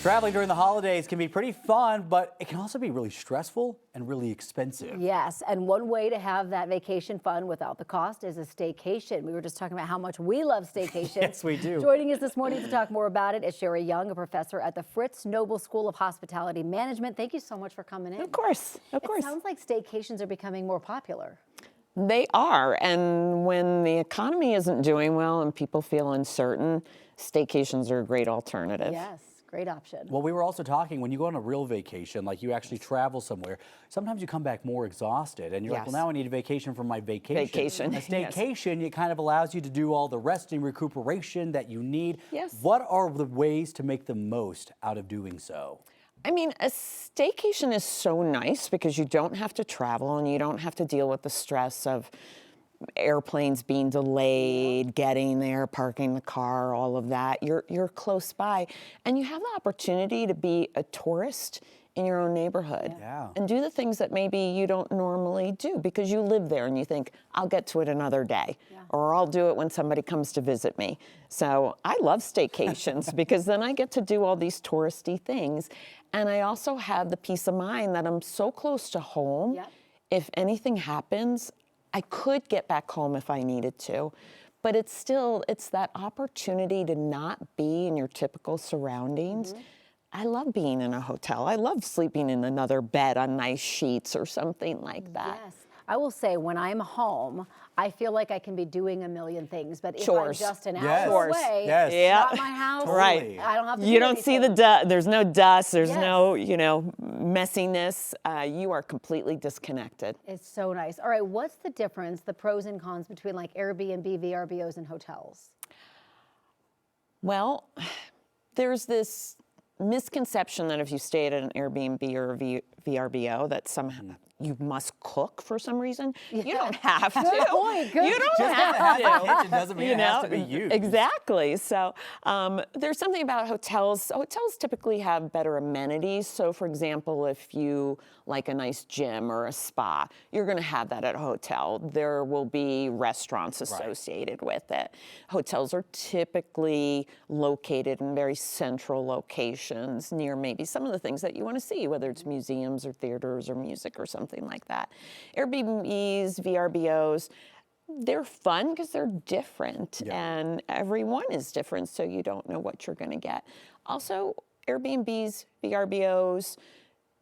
Traveling during the holidays can be pretty fun, but it can also be really stressful and really expensive. Yes, and one way to have that vacation fun without the cost is a staycation. We were just talking about how much we love staycations. Yes, we do. Joining us this morning to talk more about it is Sherry Young, a professor at the Fritz Noble School of Hospitality Management. Thank you so much for coming in. Of course, of course. It sounds like staycations are becoming more popular. They are, and when the economy isn't doing well and people feel uncertain, staycations are a great alternative. Yes. Great option. Well, we were also talking, when you go on a real vacation, like you actually travel somewhere, sometimes you come back more exhausted and you're like, well, now I need a vacation from my vacation. A staycation, it kind of allows you to do all the resting, recuperation that you need. Yes. What are the ways to make the most out of doing so? I mean, a staycation is so nice because you don't have to travel and you don't have to deal with the stress of airplanes being delayed, getting there, parking the car, all of that. You're close by, and you have the opportunity to be a tourist in your own neighborhood and do the things that maybe you don't normally do because you live there and you think, I'll get to it another day, or I'll do it when somebody comes to visit me. So I love staycations because then I get to do all these touristy things, and I also have the peace of mind that I'm so close to home. If anything happens, I could get back home if I needed to, but it's that opportunity to not be in your typical surroundings. I love being in a hotel. I love sleeping in another bed on nice sheets or something like that. Yes. I will say, when I'm home, I feel like I can be doing a million things, but if I'm just an hour away, not my house, right? I don't have to. You don't see the dust. There's no dust. There's no, messiness. You are completely disconnected. It's so nice. All right, what's the difference, the pros and cons between like Airbnb, VRBOs, and hotels? Well, there's this misconception that if you stay at an Airbnb or a VRBO that somehow you must cook for some reason. You don't have to. Good point. Good. You don't Just have to. The kitchen doesn't mean it has to be used. Exactly. So there's something about hotels. Hotels typically have better amenities. So for example, if you like a nice gym or a spa, you're going to have that at a hotel. There will be restaurants associated with it. Hotels are typically located in very central locations near maybe some of the things that you want to see, whether it's museums or theaters or music or something like that. Airbnbs, VRBOs, they're fun because they're different and everyone is different, so you don't know what you're going to get. Also, Airbnbs, VRBOs,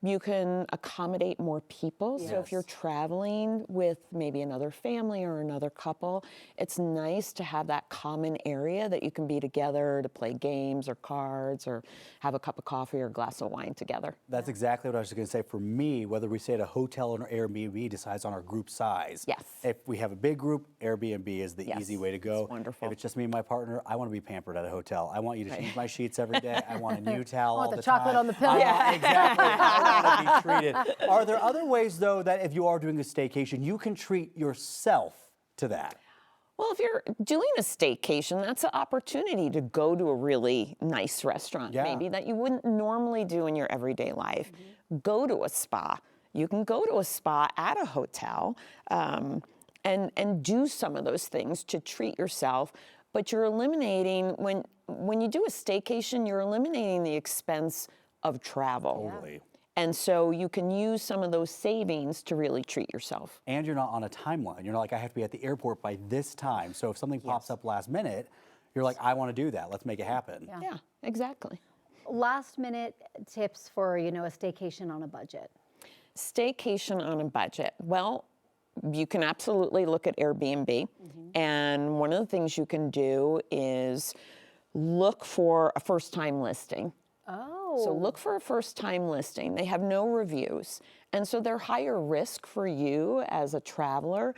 you can accommodate more people. So if you're traveling with maybe another family or another couple, it's nice to have that common area that you can be together to play games or cards or have a cup of coffee or a glass of wine together. That's exactly what I was going to say. For me, whether we stay at a hotel or Airbnb decides on our group size. Yes. If we have a big group, Airbnb is the easy way to go. It's wonderful. If it's just me and my partner, I want to be pampered at a hotel. I want you to change my sheets every day. I want a new towel all the time. I want the chocolate on the pillow. Exactly. I want to be treated. Are there other ways, though, that if you are doing a staycation, you can treat yourself to that? Well, if you're doing a staycation, that's an opportunity to go to a really nice restaurant, maybe that you wouldn't normally do in your everyday life. Go to a spa. You can go to a spa at a hotel and do some of those things to treat yourself. But you're eliminating, when you do a staycation, you're eliminating the expense of travel. Totally. And so you can use some of those savings to really treat yourself. And you're not on a timeline. You're not like, I have to be at the airport by this time. So if something pops up last minute, you're like, I want to do that. Let's make it happen. Yeah, exactly. Last minute tips for, a staycation on a budget. Staycation on a budget. Well, you can absolutely look at Airbnb. And one of the things you can do is look for a first-time listing. So look for a first-time listing. They have no reviews. And so they're higher risk for you as a traveler,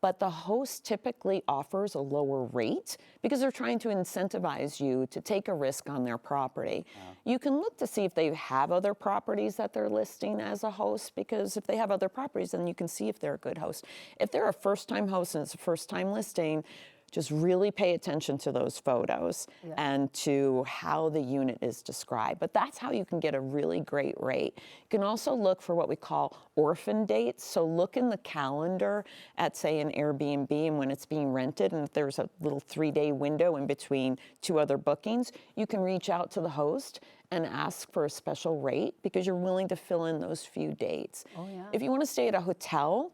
but the host typically offers a lower rate because they're trying to incentivize you to take a risk on their property. You can look to see if they have other properties that they're listing as a host, because if they have other properties, then you can see if they're a good host. If they're a first-time host and it's a first-time listing, just really pay attention to those photos and to how the unit is described. But that's how you can get a really great rate. You can also look for what we call orphan dates. So look in the calendar at, say, an Airbnb, and when it's being rented, and if there's a little 3-day window in between two other bookings, you can reach out to the host and ask for a special rate because you're willing to fill in those few dates. Oh, yeah. If you want to stay at a hotel,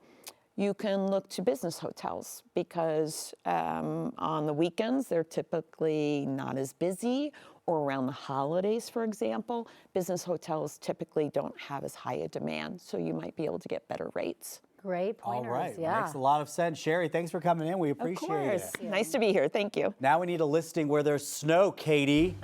you can look to business hotels because on the weekends, they're typically not as busy, or around the holidays, for example, business hotels typically don't have as high a demand, so you might be able to get better rates. Great pointers. All right, yeah. makes a lot of sense. Sherry, thanks for coming in. We appreciate it. Of course. Nice to be here. Thank you. Now we need a listing where there's snow, Katie.